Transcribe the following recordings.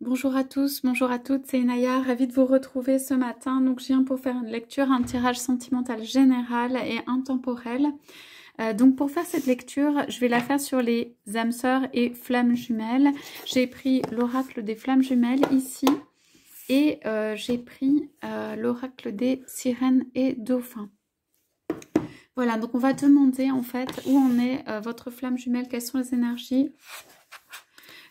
Bonjour à tous, bonjour à toutes, c'est Inaya, ravie de vous retrouver ce matin. Donc je viens pour faire une lecture, un tirage sentimental général et intemporel. Donc pour faire cette lecture, je vais la faire sur les âmes sœurs et flammes jumelles. J'ai pris l'oracle des flammes jumelles ici et j'ai pris l'oracle des sirènes et dauphins. Voilà, donc on va demander en fait où en est votre flamme jumelle, quelles sont les énergies.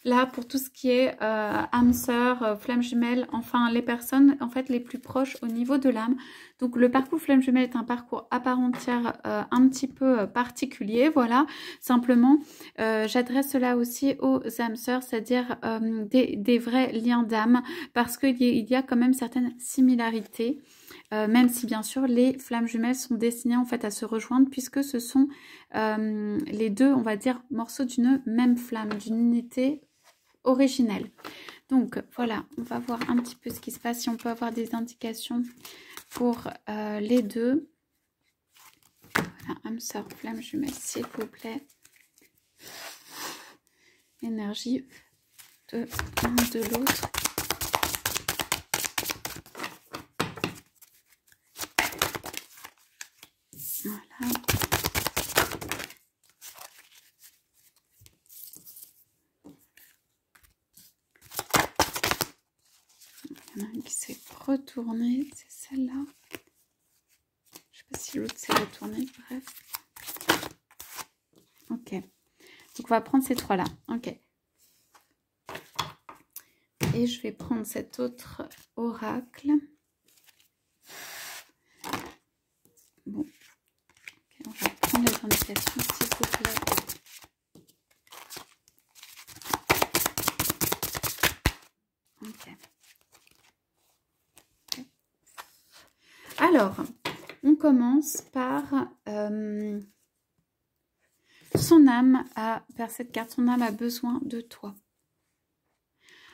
Là, pour tout ce qui est âme sœur, flamme jumelle, enfin les personnes en fait les plus proches au niveau de l'âme. Donc le parcours flamme jumelle est un parcours à part entière un petit peu particulier, voilà. Simplement, j'adresse cela aussi aux âmes sœurs, c'est-à-dire des vrais liens d'âme, parce qu'il y a quand même certaines similarités. Même si bien sûr les flammes jumelles sont destinées en fait à se rejoindre, puisque ce sont les deux, on va dire, morceaux d'une même flamme, d'une unité originelle. Donc voilà, on va voir un petit peu ce qui se passe, si on peut avoir des indications pour les deux. Voilà, âme sœur, flamme jumelle, s'il vous plaît. Énergie de l'un de l'autre. Voilà. Il y en a une qui s'est retournée, c'est celle-là. Je ne sais pas si l'autre s'est retournée, bref. Ok. Donc on va prendre ces trois-là. Ok. Et je vais prendre cet autre oracle. Bon. Okay, on va prendre les indications, s'il vous plaît. Ok. Alors, on commence par son âme vers cette carte. Son âme a besoin de toi.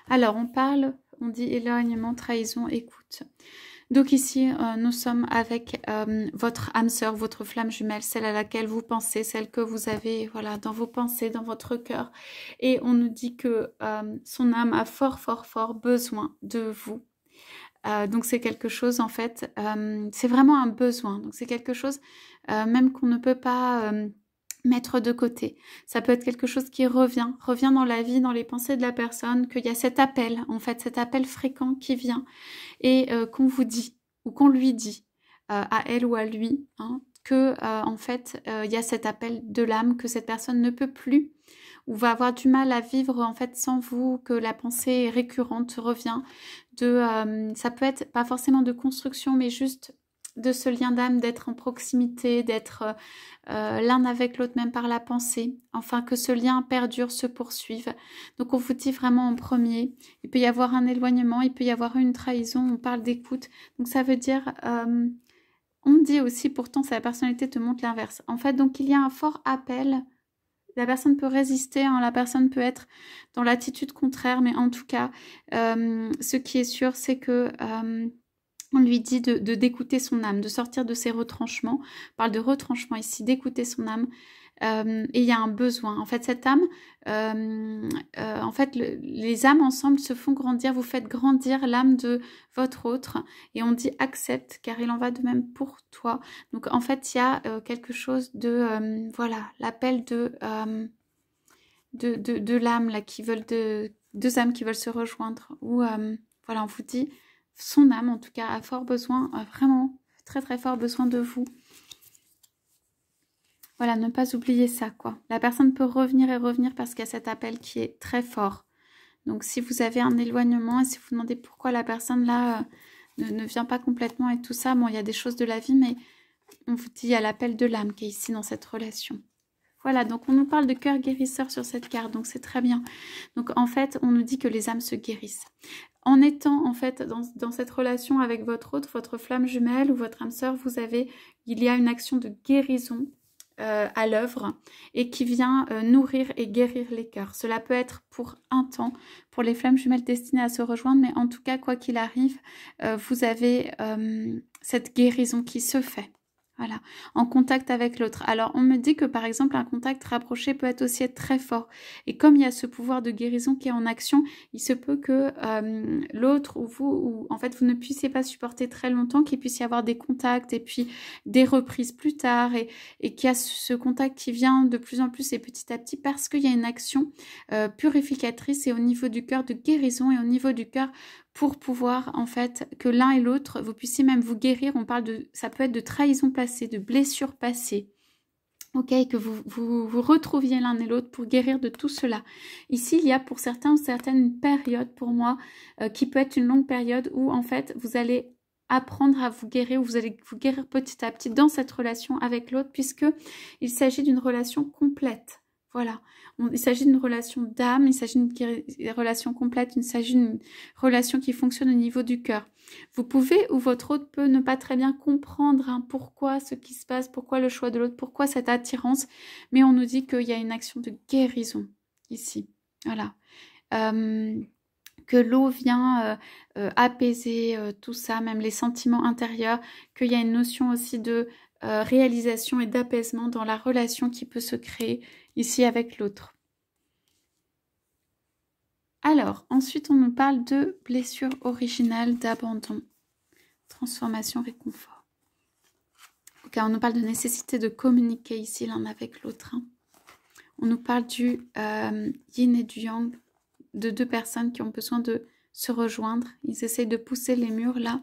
Alors, on dit éloignement, trahison, écoute. Donc ici, nous sommes avec votre âme sœur, votre flamme jumelle, celle à laquelle vous pensez, celle que vous avez voilà, dans vos pensées, dans votre cœur. Et on nous dit que son âme a fort besoin de vous. Donc c'est quelque chose en fait, c'est vraiment un besoin. Donc c'est quelque chose même qu'on ne peut pas mettre de côté. Ça peut être quelque chose qui revient dans la vie, dans les pensées de la personne, qu'il y a cet appel, en fait, cet appel fréquent qui vient et qu'on vous dit ou qu'on lui dit à elle ou à lui, hein, que en fait il y a cet appel de l'âme, que cette personne ne peut plus ou va avoir du mal à vivre en fait sans vous, que la pensée récurrente revient ça peut être pas forcément de construction mais juste de ce lien d'âme, d'être en proximité, d'être l'un avec l'autre même par la pensée, enfin que ce lien perdure, se poursuive. Donc on vous dit vraiment en premier, il peut y avoir un éloignement, il peut y avoir une trahison, on parle d'écoute, donc ça veut dire on dit aussi pourtant sa personnalité te montre l'inverse. En fait, donc il y a un fort appel. La personne peut résister, hein, la personne peut être dans l'attitude contraire, mais en tout cas, ce qui est sûr, c'est que on lui dit d'écouter son âme, de sortir de ses retranchements. On parle de retranchement ici, d'écouter son âme. Et il y a un besoin. En fait, cette âme, en fait, les âmes ensemble se font grandir. Vous faites grandir l'âme de votre autre. Et on dit accepte, car il en va de même pour toi. Donc, en fait, il y a quelque chose de, voilà, l'appel de l'âme, là, qui veulent deux âmes qui veulent se rejoindre. Ou, voilà, on vous dit, son âme, en tout cas, a fort besoin, vraiment, très fort besoin de vous. Voilà, ne pas oublier ça, quoi. La personne peut revenir et revenir parce qu'il y a cet appel qui est très fort. Donc, si vous avez un éloignement et si vous vous demandez pourquoi la personne, là, ne vient pas complètement et tout ça, bon, il y a des choses de la vie, mais on vous dit, il y a l'appel de l'âme qui est ici dans cette relation. Voilà, donc on nous parle de cœur guérisseur sur cette carte, donc c'est très bien. Donc, en fait, on nous dit que les âmes se guérissent. En étant, en fait, dans cette relation avec votre autre, votre flamme jumelle ou votre âme sœur, il y a une action de guérison à l'œuvre et qui vient nourrir et guérir les cœurs. Cela peut être pour un temps, pour les flammes jumelles destinées à se rejoindre, mais en tout cas, quoi qu'il arrive, vous avez cette guérison qui se fait. Voilà, en contact avec l'autre. Alors, on me dit que, par exemple, un contact rapproché peut être aussi être très fort. Et comme il y a ce pouvoir de guérison qui est en action, il se peut que l'autre ou vous, ou en fait, vous ne puissiez pas supporter très longtemps, qu'il puisse y avoir des contacts et puis des reprises plus tard et qu'il y a ce contact qui vient de plus en plus et petit à petit parce qu'il y a une action purificatrice et au niveau du cœur de guérison et au niveau du cœur pour pouvoir, en fait, que l'un et l'autre, vous puissiez même vous guérir. On parle de, ça peut être de trahison passée, de blessures passées. Ok, que vous retrouviez l'un et l'autre pour guérir de tout cela. Ici, il y a pour certains ou certaines une période, pour moi, qui peut être une longue période où, en fait, vous allez apprendre à vous guérir, ou vous allez vous guérir petit à petit dans cette relation avec l'autre, puisque il s'agit d'une relation complète. Voilà, il s'agit d'une relation d'âme, il s'agit d'une relation complète, il s'agit d'une relation qui fonctionne au niveau du cœur. Vous pouvez, ou votre autre peut ne pas très bien comprendre pourquoi ce qui se passe, pourquoi le choix de l'autre, pourquoi cette attirance, mais on nous dit qu'il y a une action de guérison ici. Voilà. Que l'eau vient apaiser tout ça, même les sentiments intérieurs, qu'il y a une notion aussi de réalisation et d'apaisement dans la relation qui peut se créer ici avec l'autre. Alors, ensuite, on nous parle de blessure originale, d'abandon, transformation, réconfort. Ok, on nous parle de nécessité de communiquer ici l'un avec l'autre. Hein. On nous parle du yin et du yang, de deux personnes qui ont besoin de se rejoindre. Ils essayent de pousser les murs là.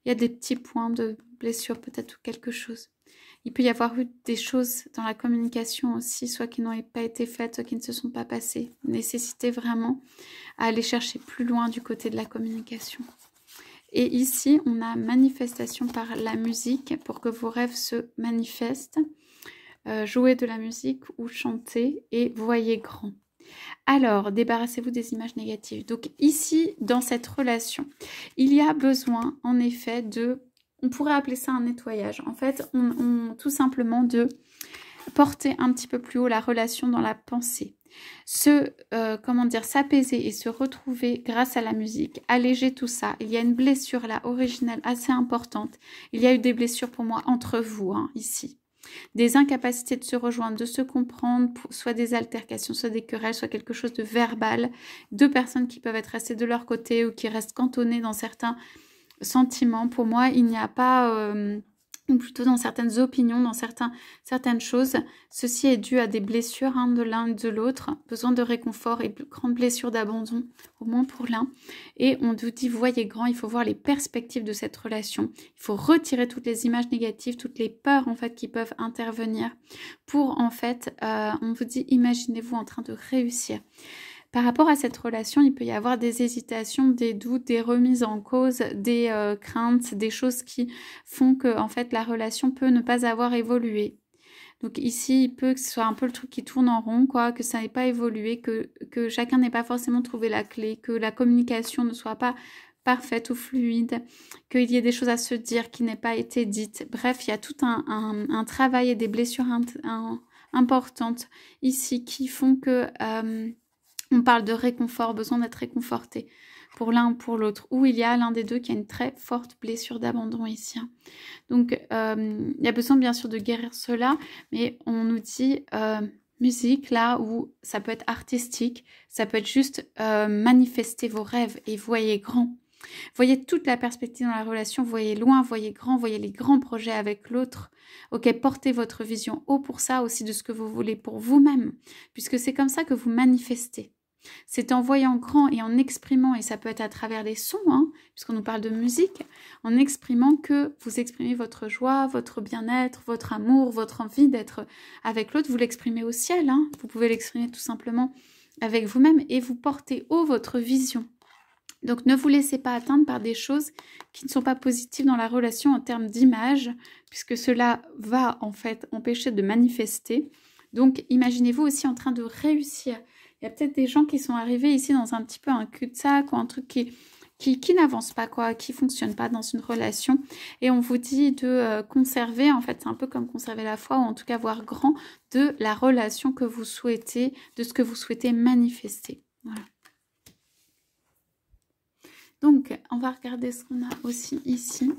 Il y a des petits points de blessure peut-être ou quelque chose. Il peut y avoir eu des choses dans la communication aussi, soit qui n'ont pas été faites, soit qui ne se sont pas passées. Nécessité vraiment à aller chercher plus loin du côté de la communication. Et ici, on a manifestation par la musique pour que vos rêves se manifestent. Jouez de la musique ou chantez et voyez grand. Alors, débarrassez-vous des images négatives. Donc ici, dans cette relation, il y a besoin en effet de... On pourrait appeler ça un nettoyage. En fait, tout simplement de porter un petit peu plus haut la relation dans la pensée. Comment dire, s'apaiser et se retrouver grâce à la musique. Alléger tout ça. Il y a une blessure là, originelle, assez importante. Il y a eu des blessures pour moi entre vous, hein, ici. Des incapacités de se rejoindre, de se comprendre, soit des altercations, soit des querelles, soit quelque chose de verbal. Deux personnes qui peuvent être restées de leur côté ou qui restent cantonnées dans certains sentiments. Pour moi, il n'y a pas... ou plutôt dans certaines opinions, dans certaines choses. Ceci est dû à des blessures de l'un et de l'autre, besoin de réconfort et de grandes blessures d'abandon, au moins pour l'un. Et on vous dit, voyez grand, il faut voir les perspectives de cette relation. Il faut retirer toutes les images négatives, toutes les peurs en fait qui peuvent intervenir pour en fait, on vous dit, imaginez-vous en train de réussir. Par rapport à cette relation, il peut y avoir des hésitations, des doutes, des remises en cause, des craintes, des choses qui font que en fait, la relation peut ne pas avoir évolué. Donc ici, il peut que ce soit un peu le truc qui tourne en rond, quoi, que ça n'ait pas évolué, que chacun n'ait pas forcément trouvé la clé, que la communication ne soit pas parfaite ou fluide, qu'il y ait des choses à se dire qui n'aient pas été dites. Bref, il y a tout un travail et des blessures importantes ici qui font que... on parle de réconfort, besoin d'être réconforté pour l'un ou pour l'autre. Ou il y a l'un des deux qui a une très forte blessure d'abandon ici. Donc, il y a besoin bien sûr de guérir cela, mais on nous dit musique là où ça peut être artistique, ça peut être juste manifester vos rêves et voyez grand. Voyez toute la perspective dans la relation, voyez loin, voyez grand, voyez les grands projets avec l'autre. Ok, portez votre vision haut pour ça, aussi de ce que vous voulez pour vous-même, puisque c'est comme ça que vous manifestez. C'est en voyant grand et en exprimant, et ça peut être à travers les sons, hein, puisqu'on nous parle de musique, en exprimant que vous exprimez votre joie, votre bien-être, votre amour, votre envie d'être avec l'autre, vous l'exprimez au ciel, hein, vous pouvez l'exprimer tout simplement avec vous-même et vous portez haut votre vision. Donc ne vous laissez pas atteindre par des choses qui ne sont pas positives dans la relation en termes d'image, puisque cela va en fait empêcher de manifester. Donc imaginez-vous aussi en train de réussir. Il y a peut-être des gens qui sont arrivés ici dans un petit peu un cul-de-sac ou un truc qui n'avance pas, quoi, qui ne fonctionne pas dans une relation. Et on vous dit de conserver, en fait, c'est un peu comme conserver la foi, ou en tout cas voir grand de la relation que vous souhaitez, de ce que vous souhaitez manifester. Voilà. Donc, on va regarder ce qu'on a aussi ici.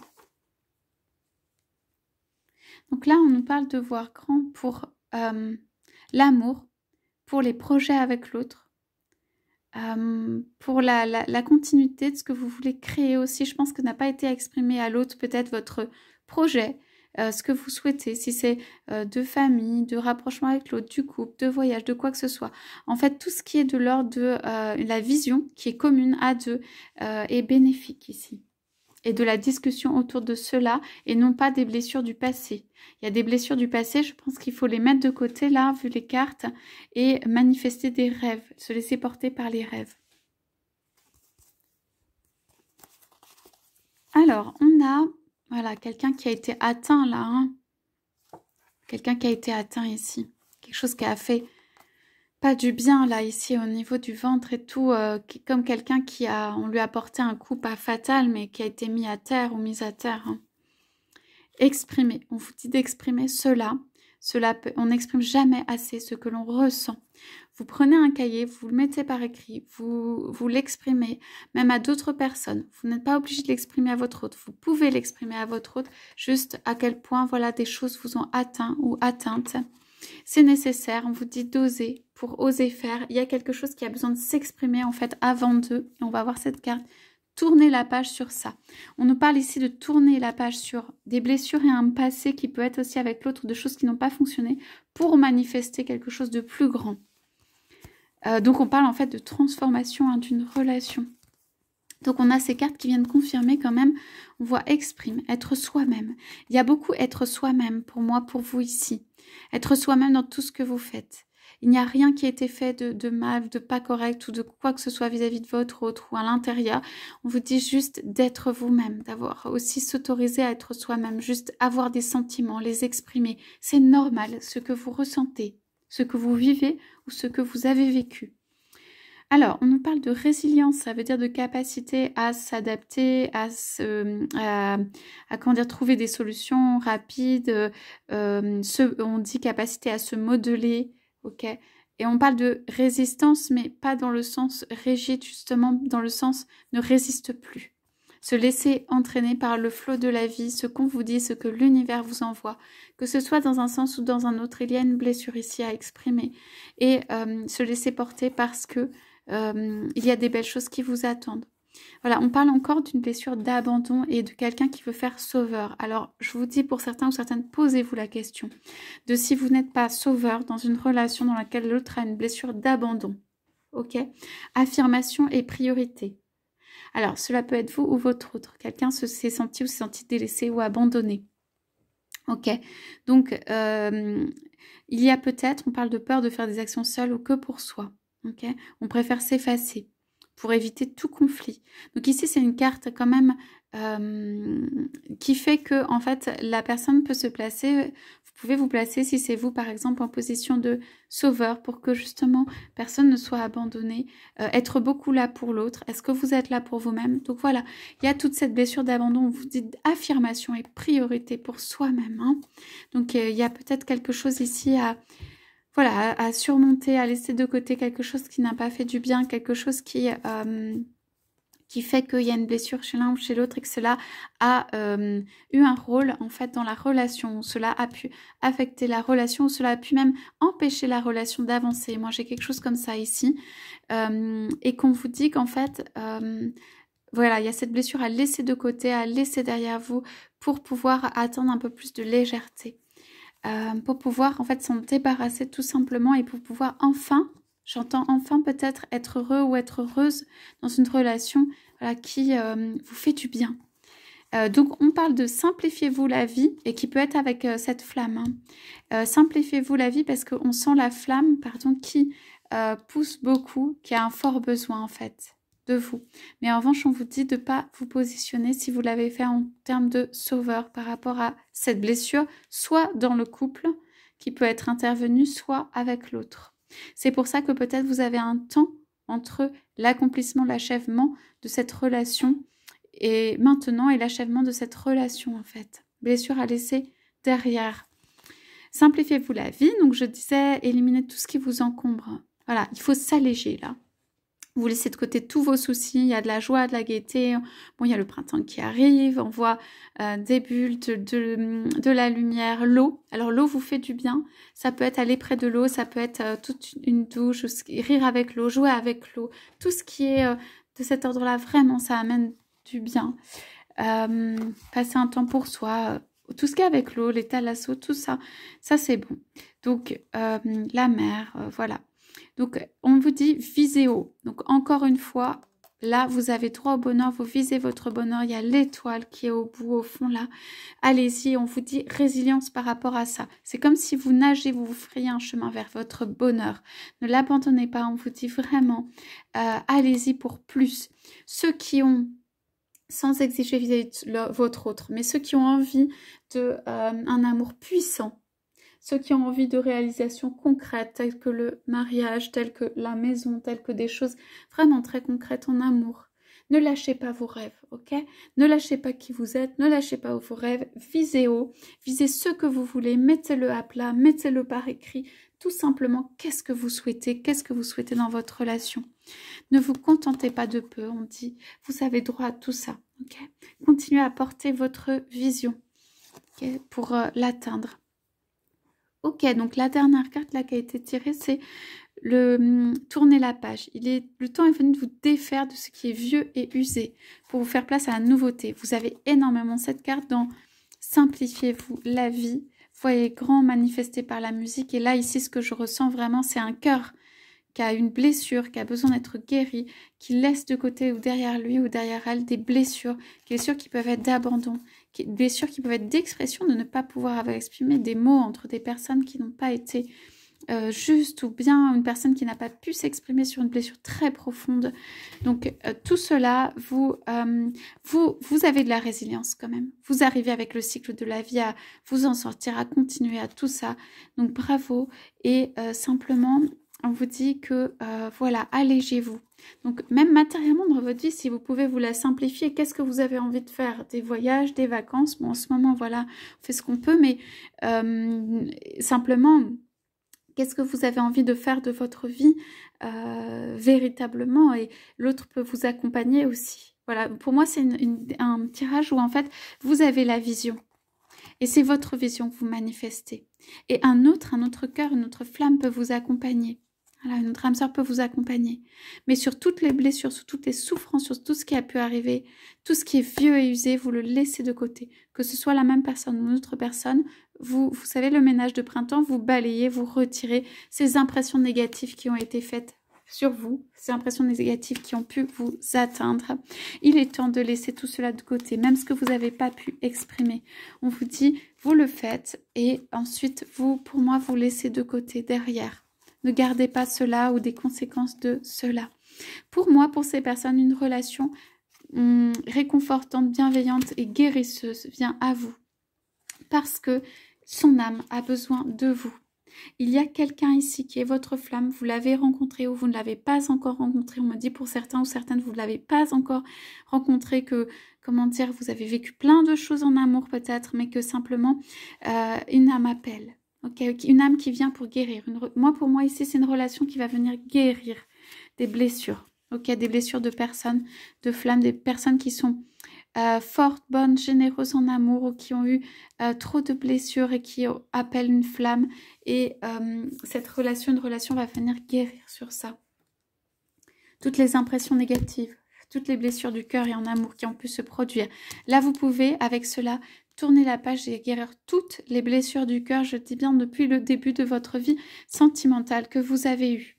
Donc là, on nous parle de voir grand pour l'amour, pour les projets avec l'autre, pour la continuité de ce que vous voulez créer aussi. Je pense que n'a pas été exprimé à l'autre peut-être votre projet, ce que vous souhaitez, si c'est de famille, de rapprochement avec l'autre, du couple, de voyage, de quoi que ce soit. En fait, tout ce qui est de l'ordre de la vision qui est commune à deux est bénéfique ici. Et de la discussion autour de cela et non pas des blessures du passé. Il y a des blessures du passé, je pense qu'il faut les mettre de côté là, vu les cartes, et manifester des rêves, se laisser porter par les rêves. Alors, on a, voilà, quelqu'un qui a été atteint là, hein. Quelqu'un qui a été atteint ici. Quelque chose qui a fait pas du bien là, ici, au niveau du ventre et tout, comme quelqu'un qui a, on lui a porté un coup pas fatal, mais qui a été mis à terre ou mise à terre, hein. Exprimer, on vous dit d'exprimer cela. On n'exprime jamais assez ce que l'on ressent. Vous prenez un cahier, vous le mettez par écrit, vous l'exprimez, même à d'autres personnes. Vous n'êtes pas obligé de l'exprimer à votre autre. Vous pouvez l'exprimer à votre autre, juste à quel point voilà, des choses vous ont atteint ou atteintes. C'est nécessaire, on vous dit d'oser, pour oser faire. Il y a quelque chose qui a besoin de s'exprimer en fait avant d'eux. Et on va voir cette carte. Tourner la page sur ça. On nous parle ici de tourner la page sur des blessures et un passé qui peut être aussi avec l'autre, de choses qui n'ont pas fonctionné pour manifester quelque chose de plus grand. Donc on parle en fait de transformation, hein, d'une relation. Donc on a ces cartes qui viennent confirmer quand même, on voit exprime, être soi-même. Il y a beaucoup être soi-même pour moi, pour vous ici. Être soi-même dans tout ce que vous faites. Il n'y a rien qui a été fait de mal, de pas correct ou de quoi que ce soit vis-à-vis de votre autre ou à l'intérieur. On vous dit juste d'être vous-même, d'avoir aussi s'autoriser à être soi-même, juste avoir des sentiments, les exprimer. C'est normal ce que vous ressentez, ce que vous vivez ou ce que vous avez vécu. Alors, on nous parle de résilience, ça veut dire de capacité à s'adapter, à comment dire, trouver des solutions rapides. On dit capacité à se modeler, ok. Et on parle de résistance, mais pas dans le sens rigide, justement, dans le sens ne résiste plus. Se laisser entraîner par le flot de la vie, ce qu'on vous dit, ce que l'univers vous envoie. Que ce soit dans un sens ou dans un autre, il y a une blessure ici à exprimer. Et se laisser porter parce que il y a des belles choses qui vous attendent. Voilà, on parle encore d'une blessure d'abandon et de quelqu'un qui veut faire sauveur. Alors, je vous dis pour certains ou certaines, posez-vous la question de si vous n'êtes pas sauveur dans une relation dans laquelle l'autre a une blessure d'abandon. Ok? Affirmation et priorité. Alors, cela peut être vous ou votre autre. Quelqu'un s'est senti ou s'est senti délaissé ou abandonné. Ok? Donc, il y a peut-être, on parle de peur de faire des actions seules ou que pour soi. Okay, on préfère s'effacer pour éviter tout conflit. Donc ici, c'est une carte quand même qui fait que en fait, la personne peut se placer. Vous pouvez vous placer, si c'est vous, par exemple, en position de sauveur pour que justement, personne ne soit abandonné. Être beaucoup là pour l'autre. Est-ce que vous êtes là pour vous-même? Donc voilà, il y a toute cette blessure d'abandon. On vous dit affirmation et priorité pour soi-même. Hein. Donc il y a peut-être quelque chose ici voilà, à surmonter, à laisser de côté quelque chose qui n'a pas fait du bien, quelque chose qui fait qu'il y a une blessure chez l'un ou chez l'autre et que cela a eu un rôle en fait dans la relation, où cela a pu affecter la relation, où cela a pu même empêcher la relation d'avancer. Moi, j'ai quelque chose comme ça ici et qu'on vous dit qu'en fait, voilà, il y a cette blessure à laisser de côté, à laisser derrière vous pour pouvoir atteindre un peu plus de légèreté. Pour pouvoir en fait s'en débarrasser tout simplement et pour pouvoir enfin, j'entends enfin peut-être être heureux ou être heureuse dans une relation voilà, qui vous fait du bien. Donc on parle de simplifiez-vous la vie et qui peut être avec cette flamme. Hein. Simplifiez-vous la vie parce qu'on sent la flamme qui pousse beaucoup, qui a un fort besoin en fait de vous. Mais en revanche, on vous dit de ne pas vous positionner si vous l'avez fait en termes de sauveur par rapport à cette blessure, soit dans le couple qui peut être intervenu, soit avec l'autre. C'est pour ça que peut-être vous avez un temps entre l'accomplissement, l'achèvement de cette relation et maintenant et l'achèvement de cette relation en fait. Blessure à laisser derrière. Simplifiez-vous la vie. Donc je disais, éliminez tout ce qui vous encombre. Voilà, il faut s'alléger là. Vous laissez de côté tous vos soucis, il y a de la joie, de la gaieté. Bon, il y a le printemps qui arrive, on voit des bulles, de la lumière, l'eau. Alors l'eau vous fait du bien, ça peut être aller près de l'eau, ça peut être toute une douche, rire avec l'eau, jouer avec l'eau. Tout ce qui est de cet ordre-là, vraiment, ça amène du bien. Passer un temps pour soi, tout ce qui est avec l'eau, les thalassos, tout ça, ça c'est bon. Donc la mer, voilà. Donc, on vous dit visez haut. Donc, encore une fois, là, vous avez droit au bonheur. Vous visez votre bonheur. Il y a l'étoile qui est au bout, au fond, là. Allez-y, on vous dit résilience par rapport à ça. C'est comme si vous nagez, vous vous feriez un chemin vers votre bonheur. Ne l'abandonnez pas. On vous dit vraiment, allez-y pour plus. Ceux qui ont, sans exiger vis-à-vis de votre autre, mais ceux qui ont envie d'un amour puissant, ceux qui ont envie de réalisations concrètes, telles que le mariage, telles que la maison, telles que des choses vraiment très concrètes en amour. Ne lâchez pas vos rêves, ok? Ne lâchez pas qui vous êtes, ne lâchez pas vos rêves, visez haut, visez ce que vous voulez, mettez-le à plat, mettez-le par écrit, tout simplement, qu'est-ce que vous souhaitez dans votre relation. Ne vous contentez pas de peu, on dit, vous avez droit à tout ça, ok? Continuez à porter votre vision, okay, pour l'atteindre. Ok, donc la dernière carte là qui a été tirée, c'est le tourner la page. Le temps est venu de vous défaire de ce qui est vieux et usé pour vous faire place à la nouveauté. Vous avez énormément cette carte dans simplifiez-vous la vie, voyez grand manifesté par la musique. Et là, ici, ce que je ressens vraiment, c'est un cœur qui a une blessure, qui a besoin d'être guéri, qui laisse de côté ou derrière lui ou derrière elle des blessures qui peuvent être d'abandon, des blessures qui peuvent être d'expression, de ne pas pouvoir avoir exprimé des mots entre des personnes qui n'ont pas été justes, ou bien une personne qui n'a pas pu s'exprimer sur une blessure très profonde. Donc tout cela, vous avez de la résilience quand même. Vous arrivez avec le cycle de la vie à vous en sortir, à continuer à tout ça. Donc bravo, et simplement on vous dit que, voilà, allégez-vous. Donc, même matériellement dans votre vie, si vous pouvez vous la simplifier, qu'est-ce que vous avez envie de faire? Des voyages, des vacances? Bon, en ce moment, voilà, on fait ce qu'on peut, mais simplement, qu'est-ce que vous avez envie de faire de votre vie véritablement? Et l'autre peut vous accompagner aussi. Voilà, pour moi, c'est un tirage où, en fait, vous avez la vision. Et c'est votre vision que vous manifestez. Et un autre cœur, une autre flamme peut vous accompagner. Voilà, une autre âme sœur peut vous accompagner. Mais sur toutes les blessures, sur toutes les souffrances, sur tout ce qui a pu arriver, tout ce qui est vieux et usé, vous le laissez de côté. Que ce soit la même personne ou une autre personne, vous savez, le ménage de printemps, vous balayez, vous retirez ces impressions négatives qui ont été faites sur vous, ces impressions négatives qui ont pu vous atteindre. Il est temps de laisser tout cela de côté, même ce que vous n'avez pas pu exprimer. On vous dit, vous le faites, et ensuite, vous, pour moi, vous laissez de côté, derrière. Ne gardez pas cela ou des conséquences de cela. Pour moi, pour ces personnes, une relation réconfortante, bienveillante et guérisseuse vient à vous. Parce que son âme a besoin de vous. Il y a quelqu'un ici qui est votre flamme, vous l'avez rencontré ou vous ne l'avez pas encore rencontré. On me dit pour certains ou certaines, vous ne l'avez pas encore rencontré, que, comment dire, vous avez vécu plein de choses en amour peut-être, mais que simplement une âme appelle. Okay, une âme qui vient pour guérir. Pour moi, ici, c'est une relation qui va venir guérir des blessures. Okay, des blessures de personnes, de flammes, des personnes qui sont fortes, bonnes, généreuses en amour, ou qui ont eu trop de blessures et qui appellent une flamme. Et cette relation, une relation va venir guérir sur ça. Toutes les impressions négatives, toutes les blessures du cœur et en amour qui ont pu se produire. Là, vous pouvez, avec cela, tourner la page et guérir toutes les blessures du cœur, je dis bien depuis le début de votre vie sentimentale que vous avez eue.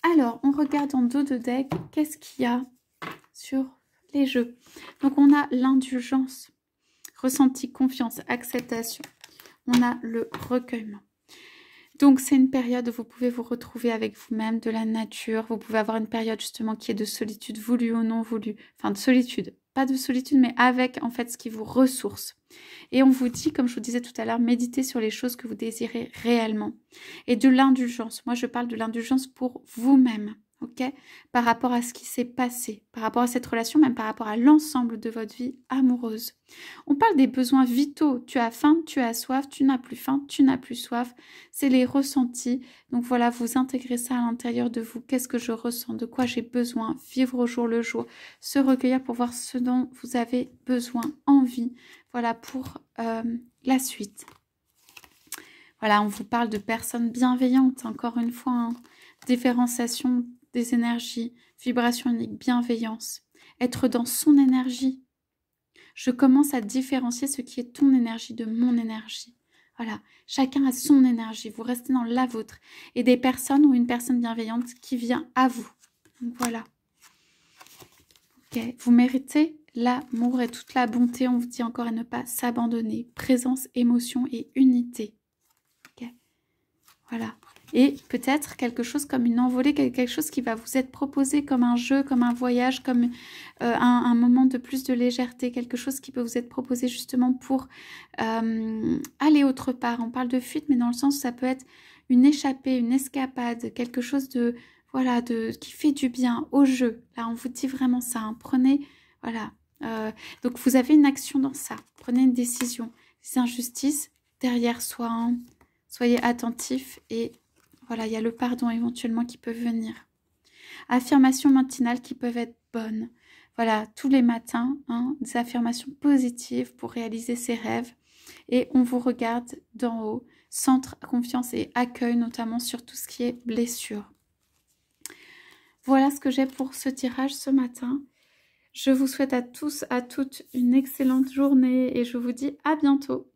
Alors, on regarde en dos de deck, qu'est-ce qu'il y a sur les jeux. Donc, on a l'indulgence, ressenti, confiance, acceptation. On a le recueillement. Donc, c'est une période où vous pouvez vous retrouver avec vous-même, de la nature. Vous pouvez avoir une période justement qui est de solitude, voulue ou non voulue. Enfin, de solitude. Pas de solitude, mais avec en fait ce qui vous ressource. Et on vous dit, comme je vous disais tout à l'heure, méditez sur les choses que vous désirez réellement. Et de l'indulgence. Moi, je parle de l'indulgence pour vous-même. ok? Par rapport à ce qui s'est passé, par rapport à cette relation, même par rapport à l'ensemble de votre vie amoureuse. On parle des besoins vitaux. Tu as faim, tu as soif, tu n'as plus faim, tu n'as plus soif. C'est les ressentis. Donc voilà, vous intégrez ça à l'intérieur de vous. Qu'est-ce que je ressens? De quoi j'ai besoin? Vivre au jour le jour. Se recueillir pour voir ce dont vous avez besoin, envie. Voilà pour la suite. Voilà, on vous parle de personnes bienveillantes. Encore une fois, hein. Différenciation des énergies, vibration unique, bienveillance, être dans son énergie. Je commence à différencier ce qui est ton énergie de mon énergie. Voilà, chacun a son énergie, vous restez dans la vôtre. Et des personnes ou une personne bienveillante qui vient à vous. Donc voilà. Ok, vous méritez l'amour et toute la bonté, on vous dit encore à ne pas s'abandonner. Présence, émotion et unité. Ok, voilà. Et peut-être quelque chose comme une envolée, quelque chose qui va vous être proposé comme un jeu, comme un voyage, comme un moment de plus de légèreté, quelque chose qui peut vous être proposé justement pour aller autre part. On parle de fuite, mais dans le sens où ça peut être une échappée, une escapade, quelque chose de, voilà, qui fait du bien au jeu. Là, on vous dit vraiment ça, hein. Prenez, voilà. Donc, vous avez une action dans ça. Prenez une décision. Les injustices, derrière soi, hein. Soyez attentifs et voilà, il y a le pardon éventuellement qui peut venir. Affirmations matinales qui peuvent être bonnes. Voilà, tous les matins, hein, des affirmations positives pour réaliser ses rêves. Et on vous regarde d'en haut. Centre, confiance et accueil, notamment sur tout ce qui est blessure. Voilà ce que j'ai pour ce tirage ce matin. Je vous souhaite à tous, à toutes une excellente journée et je vous dis à bientôt.